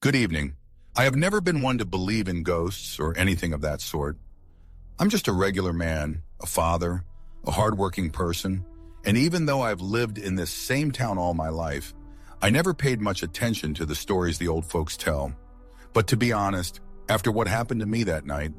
Good evening. I have never been one to believe in ghosts or anything of that sort. I'm just a regular man, a father, a hardworking person, and even though I've lived in this same town all my life, I never paid much attention to the stories the old folks tell. But to be honest, after what happened to me that night,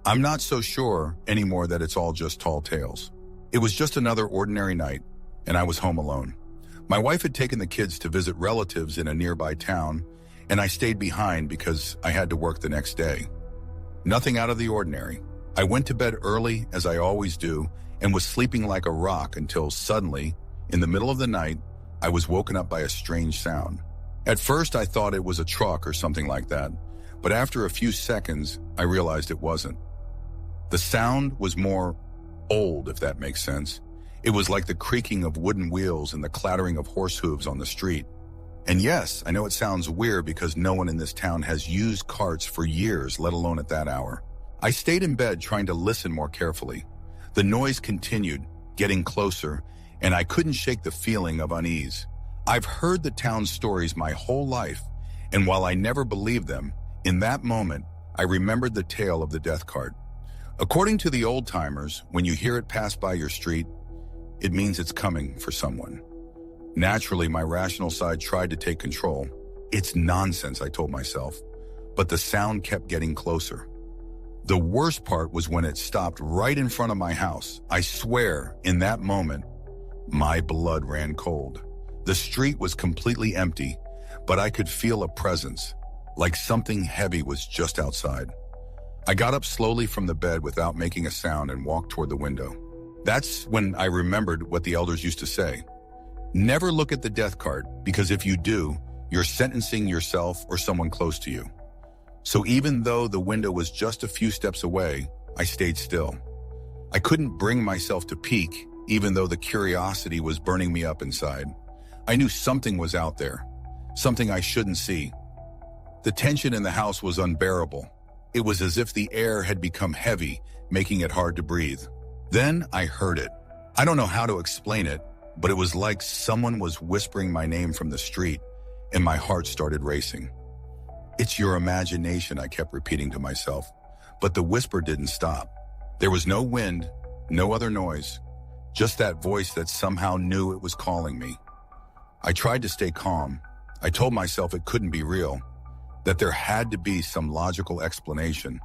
I'm not so sure anymore that it's all just tall tales. It was just another ordinary night, and I was home alone. My wife had taken the kids to visit relatives in a nearby town, and I stayed behind because I had to work the next day. Nothing out of the ordinary. I went to bed early, as I always do, and was sleeping like a rock until suddenly, in the middle of the night, I was woken up by a strange sound. At first, I thought it was a truck or something like that, but after a few seconds, I realized it wasn't. The sound was more old, if that makes sense. It was like the creaking of wooden wheels and the clattering of horse hooves on the street. And yes, I know it sounds weird because no one in this town has used carts for years, let alone at that hour. I stayed in bed trying to listen more carefully. The noise continued, getting closer, and I couldn't shake the feeling of unease. I've heard the town's stories my whole life, and while I never believed them, in that moment, I remembered the tale of the death cart. According to the old-timers, when you hear it pass by your street, it means it's coming for someone. Naturally, my rational side tried to take control. It's nonsense, I told myself, but the sound kept getting closer. The worst part was when it stopped right in front of my house. I swear, in that moment, my blood ran cold. The street was completely empty, but I could feel a presence, like something heavy was just outside. I got up slowly from the bed without making a sound and walked toward the window. That's when I remembered what the elders used to say. Never look at the death cart, because if you do, you're sentencing yourself or someone close to you. So even though the window was just a few steps away, I stayed still. I couldn't bring myself to peek, even though the curiosity was burning me up inside. I knew something was out there, something I shouldn't see. The tension in the house was unbearable. It was as if the air had become heavy, making it hard to breathe. Then I heard it. I don't know how to explain it, but it was like someone was whispering my name from the street, and my heart started racing. It's your imagination, I kept repeating to myself, but the whisper didn't stop. There was no wind, no other noise, just that voice that somehow knew it was calling me. I tried to stay calm. I told myself it couldn't be real, that there had to be some logical explanation.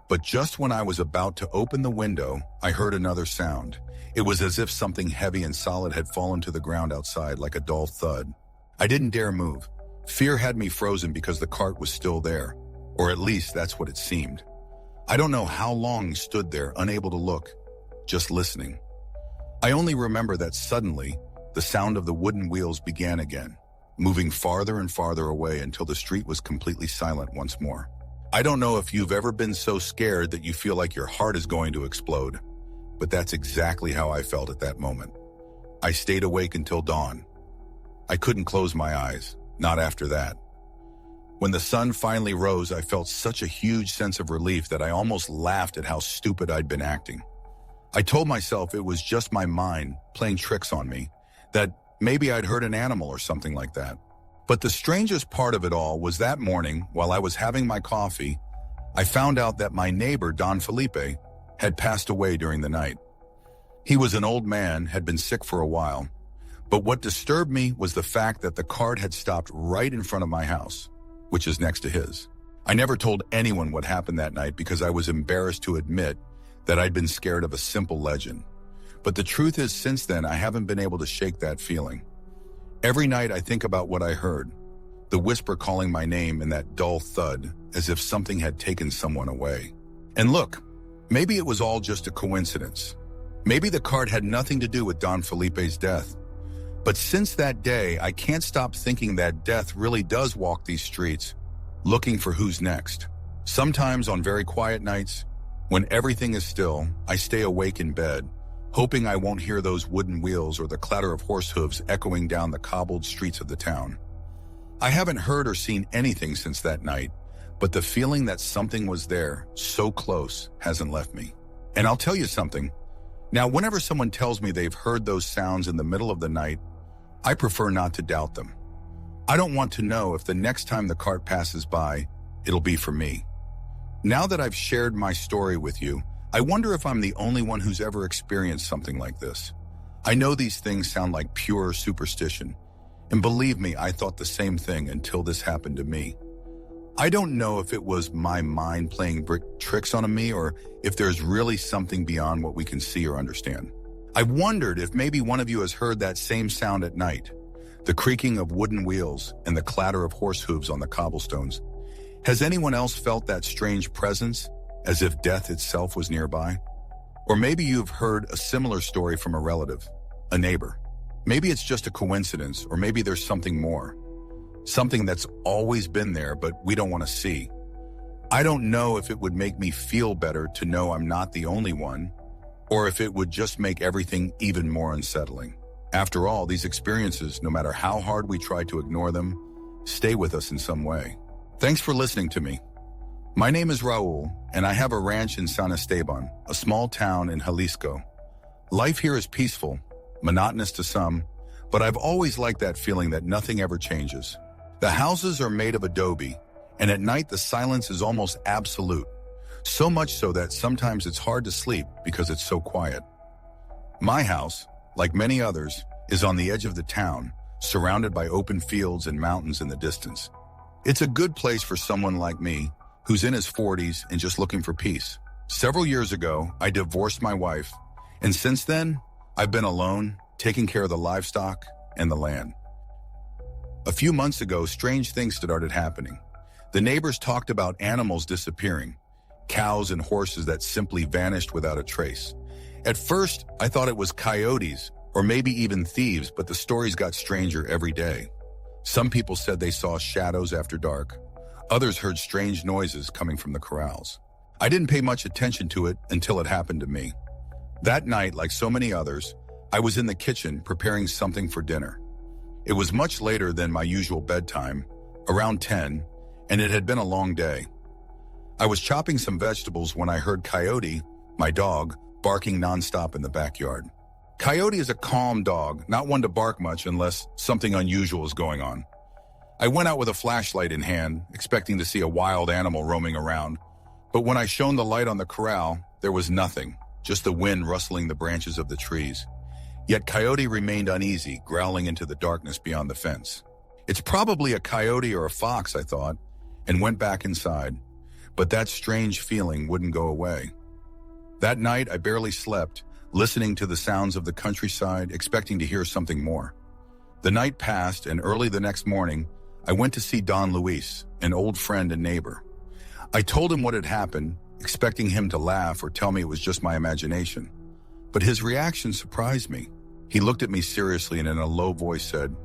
But just when I was about to open the window, I heard another sound. It was as if something heavy and solid had fallen to the ground outside like a dull thud. I didn't dare move. Fear had me frozen because the cart was still there, or at least that's what it seemed. I don't know how long I stood there, unable to look, just listening. I only remember that suddenly, the sound of the wooden wheels began again, moving farther and farther away until the street was completely silent once more. I don't know if you've ever been so scared that you feel like your heart is going to explode, but that's exactly how I felt at that moment. I stayed awake until dawn. I couldn't close my eyes, not after that. When the sun finally rose, I felt such a huge sense of relief that I almost laughed at how stupid I'd been acting. I told myself it was just my mind playing tricks on me, that maybe I'd heard an animal or something like that. But the strangest part of it all was that morning, while I was having my coffee, I found out that my neighbor, Don Felipe, had passed away during the night. He was an old man, had been sick for a while, but what disturbed me was the fact that the cart had stopped right in front of my house, which is next to his. I never told anyone what happened that night because I was embarrassed to admit that I'd been scared of a simple legend. But the truth is, since then, I haven't been able to shake that feeling. Every night I think about what I heard, the whisper calling my name and that dull thud, as if something had taken someone away. And look, maybe it was all just a coincidence. Maybe the cart had nothing to do with Don Felipe's death. But since that day, I can't stop thinking that death really does walk these streets, looking for who's next. Sometimes on very quiet nights, when everything is still, I stay awake in bed, hoping I won't hear those wooden wheels or the clatter of horse hooves echoing down the cobbled streets of the town. I haven't heard or seen anything since that night, but the feeling that something was there, so close, hasn't left me. And I'll tell you something. Now, whenever someone tells me they've heard those sounds in the middle of the night, I prefer not to doubt them. I don't want to know if the next time the cart passes by, it'll be for me. Now that I've shared my story with you, I wonder if I'm the only one who's ever experienced something like this. I know these things sound like pure superstition, and believe me, I thought the same thing until this happened to me. I don't know if it was my mind playing tricks on me or if there's really something beyond what we can see or understand. I wondered if maybe one of you has heard that same sound at night, the creaking of wooden wheels and the clatter of horse hooves on the cobblestones. Has anyone else felt that strange presence, as if death itself was nearby? Or maybe you've heard a similar story from a relative, a neighbor. Maybe it's just a coincidence, or maybe there's something more. Something that's always been there, but we don't want to see. I don't know if it would make me feel better to know I'm not the only one, or if it would just make everything even more unsettling. After all, these experiences, no matter how hard we try to ignore them, stay with us in some way. Thanks for listening to me. My name is Raul, and I have a ranch in San Esteban, a small town in Jalisco. Life here is peaceful, monotonous to some, but I've always liked that feeling that nothing ever changes. The houses are made of adobe, and at night the silence is almost absolute, so much so that sometimes it's hard to sleep because it's so quiet. My house, like many others, is on the edge of the town, surrounded by open fields and mountains in the distance. It's a good place for someone like me, who's in his 40s and just looking for peace. Several years ago, I divorced my wife, and since then, I've been alone, taking care of the livestock and the land. A few months ago, strange things started happening. The neighbors talked about animals disappearing, cows and horses that simply vanished without a trace. At first, I thought it was coyotes or maybe even thieves, but the stories got stranger every day. Some people said they saw shadows after dark. Others heard strange noises coming from the corrals. I didn't pay much attention to it until it happened to me. That night, like so many others, I was in the kitchen preparing something for dinner. It was much later than my usual bedtime, around 10, and it had been a long day. I was chopping some vegetables when I heard Coyote, my dog, barking nonstop in the backyard. Coyote is a calm dog, not one to bark much unless something unusual is going on. I went out with a flashlight in hand, expecting to see a wild animal roaming around, but when I shone the light on the corral, there was nothing, just the wind rustling the branches of the trees. Yet Coyote remained uneasy, growling into the darkness beyond the fence. It's probably a coyote or a fox, I thought, and went back inside, but that strange feeling wouldn't go away. That night, I barely slept, listening to the sounds of the countryside, expecting to hear something more. The night passed, and early the next morning, I went to see Don Luis, an old friend and neighbor. I told him what had happened, expecting him to laugh or tell me it was just my imagination. But his reaction surprised me. He looked at me seriously and in a low voice said,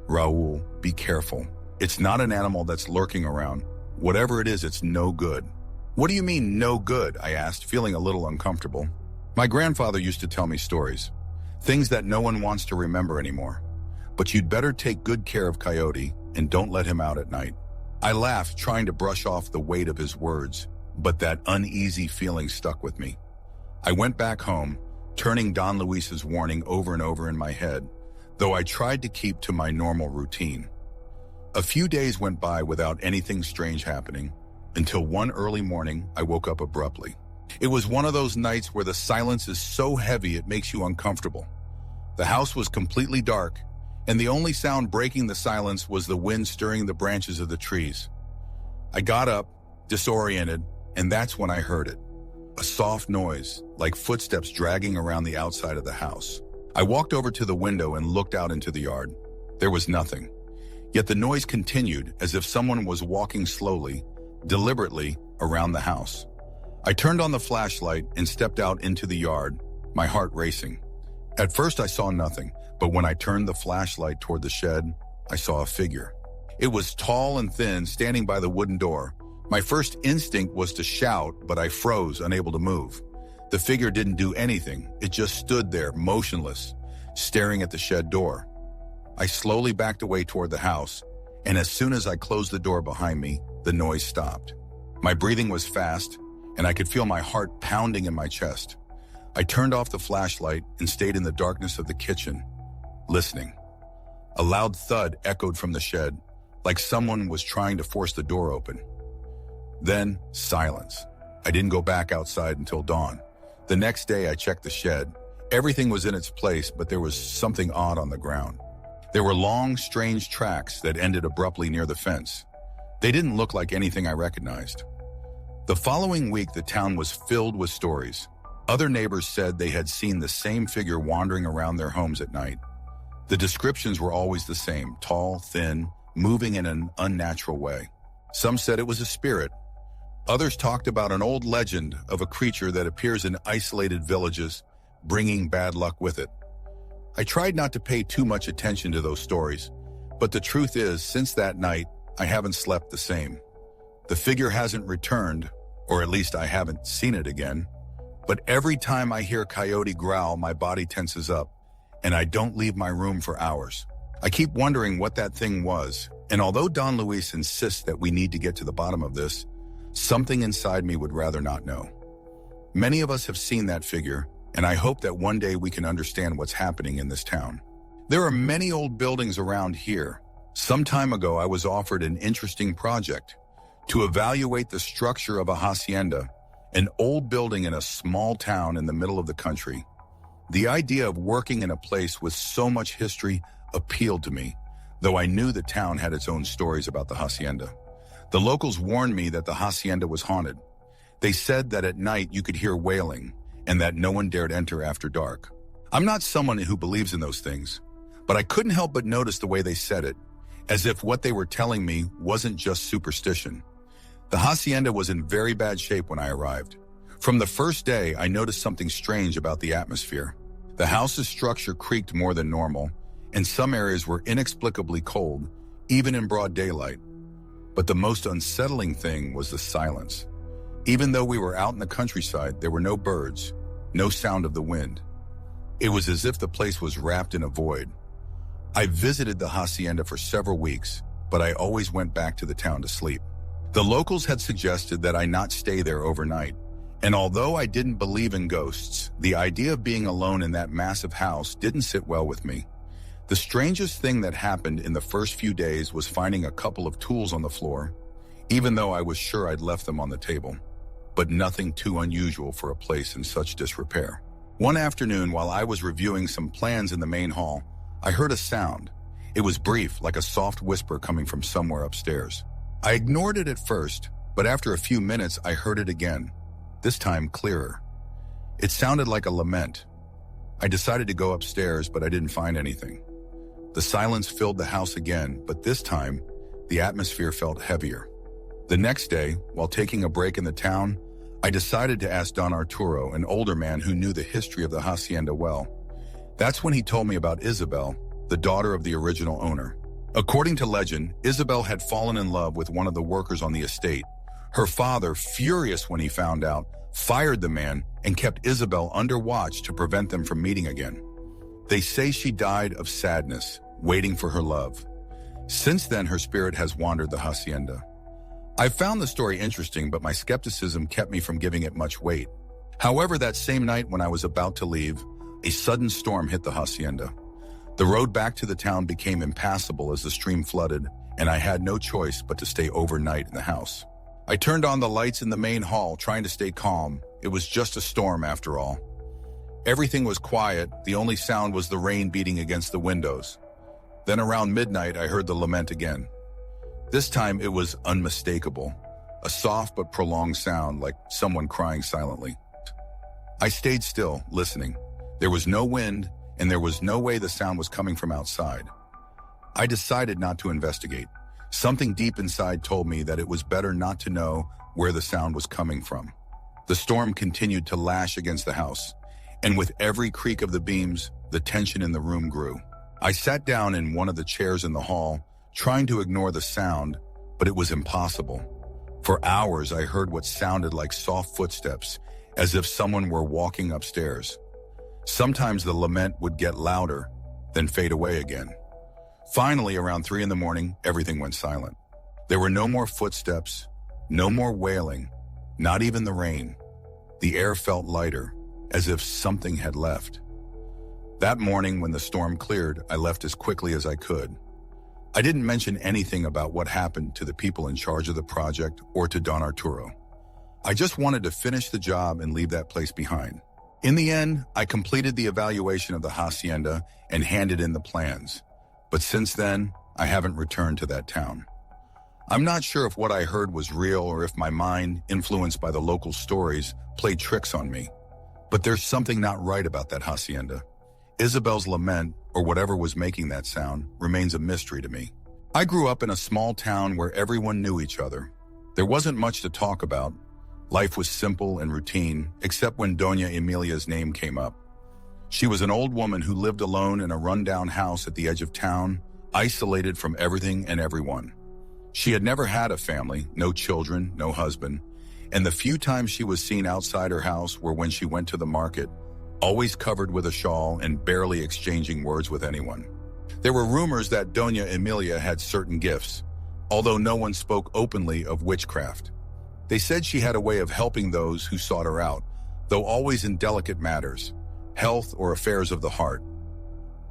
"Raul, be careful. It's not an animal that's lurking around. Whatever it is, it's no good." "What do you mean, no good?" I asked, feeling a little uncomfortable. My grandfather used to tell me stories, things that no one wants to remember anymore. But you'd better take good care of Coyote and don't let him out at night. I laughed, trying to brush off the weight of his words, but that uneasy feeling stuck with me. I went back home, turning Don Luis's warning over and over in my head, though I tried to keep to my normal routine. A few days went by without anything strange happening, until one early morning I woke up abruptly. It was one of those nights where the silence is so heavy it makes you uncomfortable. The house was completely dark, and the only sound breaking the silence was the wind stirring the branches of the trees. I got up, disoriented, and that's when I heard it. A soft noise, like footsteps dragging around the outside of the house. I walked over to the window and looked out into the yard. There was nothing. Yet the noise continued, as if someone was walking slowly, deliberately, around the house. I turned on the flashlight and stepped out into the yard, my heart racing. At first I saw nothing, but when I turned the flashlight toward the shed, I saw a figure. It was tall and thin, standing by the wooden door. My first instinct was to shout, but I froze, unable to move. The figure didn't do anything. It just stood there, motionless, staring at the shed door. I slowly backed away toward the house, and as soon as I closed the door behind me, the noise stopped. My breathing was fast, and I could feel my heart pounding in my chest. I turned off the flashlight and stayed in the darkness of the kitchen, listening. A loud thud echoed from the shed, like someone was trying to force the door open. Then, silence. I didn't go back outside until dawn. The next day, I checked the shed. Everything was in its place, but there was something odd on the ground. There were long, strange tracks that ended abruptly near the fence. They didn't look like anything I recognized. The following week, the town was filled with stories. Other neighbors said they had seen the same figure wandering around their homes at night. The descriptions were always the same: tall, thin, moving in an unnatural way. Some said it was a spirit. Others talked about an old legend of a creature that appears in isolated villages, bringing bad luck with it. I tried not to pay too much attention to those stories, but the truth is, since that night, I haven't slept the same. The figure hasn't returned, or at least I haven't seen it again. But every time I hear Coyote growl, my body tenses up, and I don't leave my room for hours. I keep wondering what that thing was, and although Don Luis insists that we need to get to the bottom of this, something inside me would rather not know. Many of us have seen that figure, and I hope that one day we can understand what's happening in this town. There are many old buildings around here. Some time ago, I was offered an interesting project to evaluate the structure of a hacienda, an old building in a small town in the middle of the country. The idea of working in a place with so much history appealed to me, though I knew the town had its own stories about the hacienda. The locals warned me that the hacienda was haunted. They said that at night you could hear wailing and that no one dared enter after dark. I'm not someone who believes in those things, but I couldn't help but notice the way they said it, as if what they were telling me wasn't just superstition. The hacienda was in very bad shape when I arrived. From the first day, I noticed something strange about the atmosphere. The house's structure creaked more than normal, and some areas were inexplicably cold, even in broad daylight. But the most unsettling thing was the silence. Even though we were out in the countryside, there were no birds, no sound of the wind. It was as if the place was wrapped in a void. I visited the hacienda for several weeks, but I always went back to the town to sleep. The locals had suggested that I not stay there overnight, and although I didn't believe in ghosts, the idea of being alone in that massive house didn't sit well with me. The strangest thing that happened in the first few days was finding a couple of tools on the floor, even though I was sure I'd left them on the table. But nothing too unusual for a place in such disrepair. One afternoon, while I was reviewing some plans in the main hall, I heard a sound. It was brief, like a soft whisper coming from somewhere upstairs. I ignored it at first, but after a few minutes, I heard it again, this time clearer. It sounded like a lament. I decided to go upstairs, but I didn't find anything. The silence filled the house again, but this time, the atmosphere felt heavier. The next day, while taking a break in the town, I decided to ask Don Arturo, an older man who knew the history of the hacienda well. That's when he told me about Isabel, the daughter of the original owner. According to legend, Isabel had fallen in love with one of the workers on the estate. Her father, furious when he found out, fired the man and kept Isabel under watch to prevent them from meeting again. They say she died of sadness, waiting for her love. Since then, her spirit has wandered the hacienda. I found the story interesting, but my skepticism kept me from giving it much weight. However, that same night when I was about to leave, a sudden storm hit the hacienda. The road back to the town became impassable as the stream flooded, and I had no choice but to stay overnight in the house. I turned on the lights in the main hall, trying to stay calm. It was just a storm after all. Everything was quiet. The only sound was the rain beating against the windows. Then around midnight, I heard the lament again. This time it was unmistakable, a soft but prolonged sound like someone crying silently. I stayed still, listening. There was no wind, and there was no way the sound was coming from outside. I decided not to investigate. Something deep inside told me that it was better not to know where the sound was coming from. The storm continued to lash against the house, and with every creak of the beams, the tension in the room grew. I sat down in one of the chairs in the hall, trying to ignore the sound, but it was impossible. For hours, I heard what sounded like soft footsteps, as if someone were walking upstairs. Sometimes the lament would get louder, then fade away again. Finally, around 3 a.m, everything went silent. There were no more footsteps, no more wailing, not even the rain. The air felt lighter, as if something had left. That morning when the storm cleared, I left as quickly as I could. I didn't mention anything about what happened to the people in charge of the project or to Don Arturo. I just wanted to finish the job and leave that place behind. In the end, I completed the evaluation of the hacienda and handed in the plans. But since then, I haven't returned to that town. I'm not sure if what I heard was real or if my mind, influenced by the local stories, played tricks on me. But there's something not right about that hacienda. Isabel's lament, or whatever was making that sound, remains a mystery to me. I grew up in a small town where everyone knew each other. There wasn't much to talk about. Life was simple and routine, except when Doña Emilia's name came up. She was an old woman who lived alone in a rundown house at the edge of town, isolated from everything and everyone. She had never had a family, no children, no husband, and the few times she was seen outside her house were when she went to the market, always covered with a shawl and barely exchanging words with anyone. There were rumors that Doña Emilia had certain gifts, although no one spoke openly of witchcraft. They said she had a way of helping those who sought her out, though always in delicate matters, health or affairs of the heart.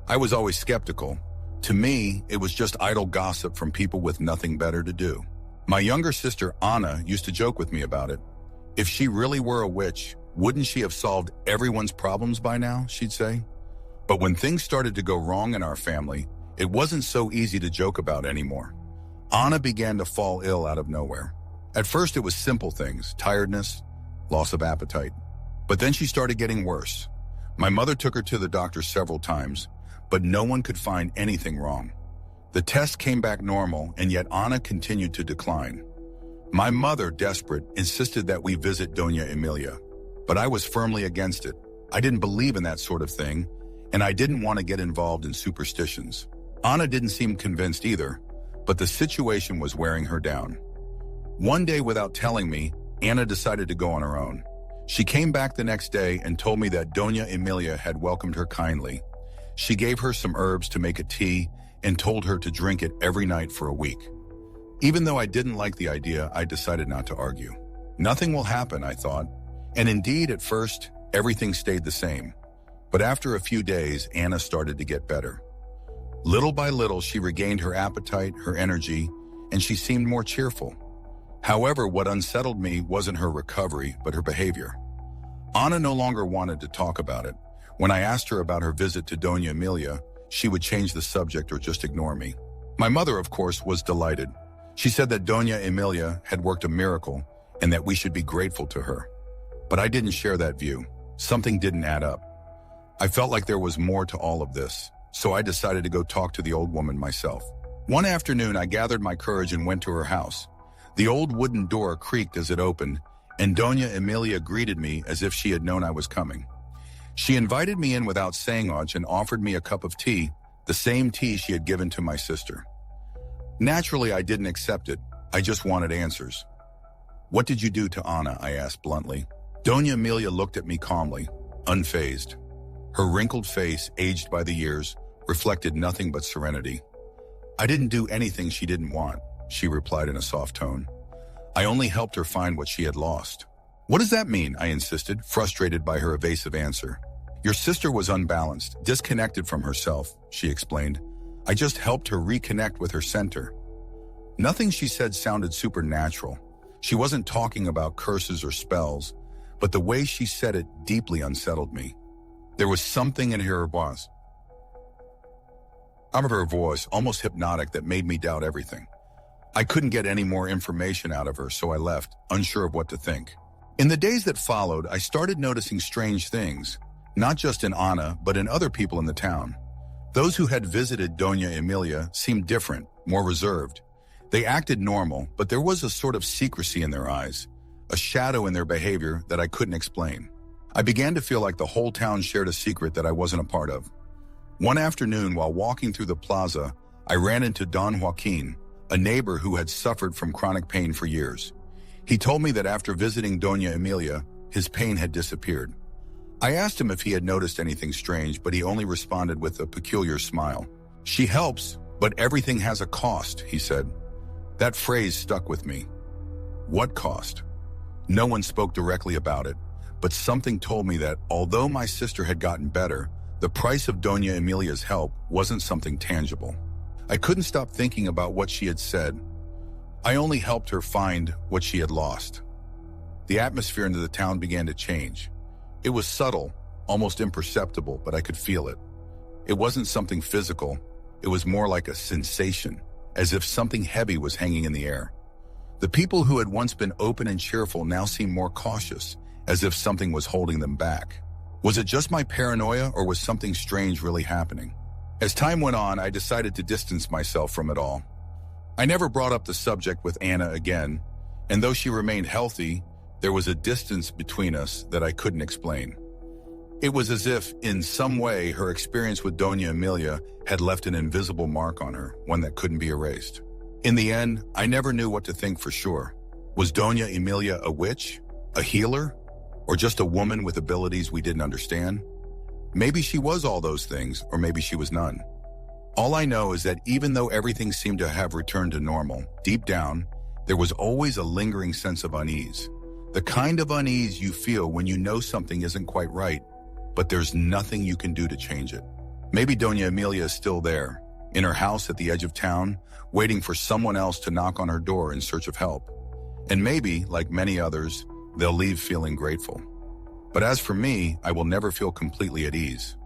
I was always skeptical. To me, it was just idle gossip from people with nothing better to do. My younger sister, Anna, used to joke with me about it. If she really were a witch, wouldn't she have solved everyone's problems by now, she'd say. But when things started to go wrong in our family, it wasn't so easy to joke about anymore. Anna began to fall ill out of nowhere. At first, it was simple things, tiredness, loss of appetite. But then she started getting worse. My mother took her to the doctor several times, but no one could find anything wrong. The test came back normal, and yet Anna continued to decline. My mother, desperate, insisted that we visit Doña Emilia, but I was firmly against it. I didn't believe in that sort of thing, and I didn't want to get involved in superstitions. Anna didn't seem convinced either, but the situation was wearing her down. One day, without telling me, Anna decided to go on her own. She came back the next day and told me that Doña Emilia had welcomed her kindly. She gave her some herbs to make a tea and told her to drink it every night for a week. Even though I didn't like the idea, I decided not to argue. Nothing will happen, I thought. And indeed, at first, everything stayed the same. But after a few days, Anna started to get better. Little by little, she regained her appetite, her energy, and she seemed more cheerful. However, what unsettled me wasn't her recovery, but her behavior. Anna no longer wanted to talk about it. When I asked her about her visit to Doña Emilia, she would change the subject or just ignore me. My mother, of course, was delighted. She said that Doña Emilia had worked a miracle and that we should be grateful to her. But I didn't share that view. Something didn't add up. I felt like there was more to all of this, so I decided to go talk to the old woman myself. One afternoon, I gathered my courage and went to her house. The old wooden door creaked as it opened, and Doña Emilia greeted me as if she had known I was coming. She invited me in without saying much and offered me a cup of tea, the same tea she had given to my sister. Naturally, I didn't accept it. I just wanted answers. "What did you do to Anna?" I asked bluntly. Doña Emilia looked at me calmly, unfazed. Her wrinkled face, aged by the years, reflected nothing but serenity. "I didn't do anything she didn't want," she replied in a soft tone. "I only helped her find what she had lost." "What does that mean?" I insisted, frustrated by her evasive answer. "Your sister was unbalanced, disconnected from herself," she explained. "I just helped her reconnect with her center." Nothing she said sounded supernatural. She wasn't talking about curses or spells, but the way she said it deeply unsettled me. There was something in her voice, almost hypnotic, that made me doubt everything. I couldn't get any more information out of her, so I left, unsure of what to think. In the days that followed, I started noticing strange things, not just in Anna, but in other people in the town. Those who had visited Doña Emilia seemed different, more reserved. They acted normal, but there was a sort of secrecy in their eyes, a shadow in their behavior that I couldn't explain. I began to feel like the whole town shared a secret that I wasn't a part of. One afternoon, while walking through the plaza, I ran into Don Joaquin, a neighbor who had suffered from chronic pain for years. He told me that after visiting Doña Emilia, his pain had disappeared. I asked him if he had noticed anything strange, but he only responded with a peculiar smile. "She helps, but everything has a cost," he said. That phrase stuck with me. What cost? No one spoke directly about it, but something told me that although my sister had gotten better, The price of Doña Emilia's help wasn't something tangible. I couldn't stop thinking about what she had said. I only helped her find what she had lost. The atmosphere into the town began to change. It was subtle, almost imperceptible, but I could feel it. It wasn't something physical. It was more like a sensation, as if something heavy was hanging in the air. The people who had once been open and cheerful now seemed more cautious, as if something was holding them back. Was it just my paranoia, or was something strange really happening? As time went on, I decided to distance myself from it all. I never brought up the subject with Anna again, and though she remained healthy, there was a distance between us that I couldn't explain. It was as if, in some way, her experience with Doña Emilia had left an invisible mark on her, one that couldn't be erased. In the end, I never knew what to think for sure. Was Doña Emilia a witch? A healer? Or just a woman with abilities we didn't understand? Maybe she was all those things, or maybe she was none. All I know is that even though everything seemed to have returned to normal, deep down, there was always a lingering sense of unease. The kind of unease you feel when you know something isn't quite right, but there's nothing you can do to change it. Maybe Doña Emilia is still there, in her house at the edge of town, waiting for someone else to knock on her door in search of help. And maybe, like many others, they'll leave feeling grateful. But as for me, I will never feel completely at ease.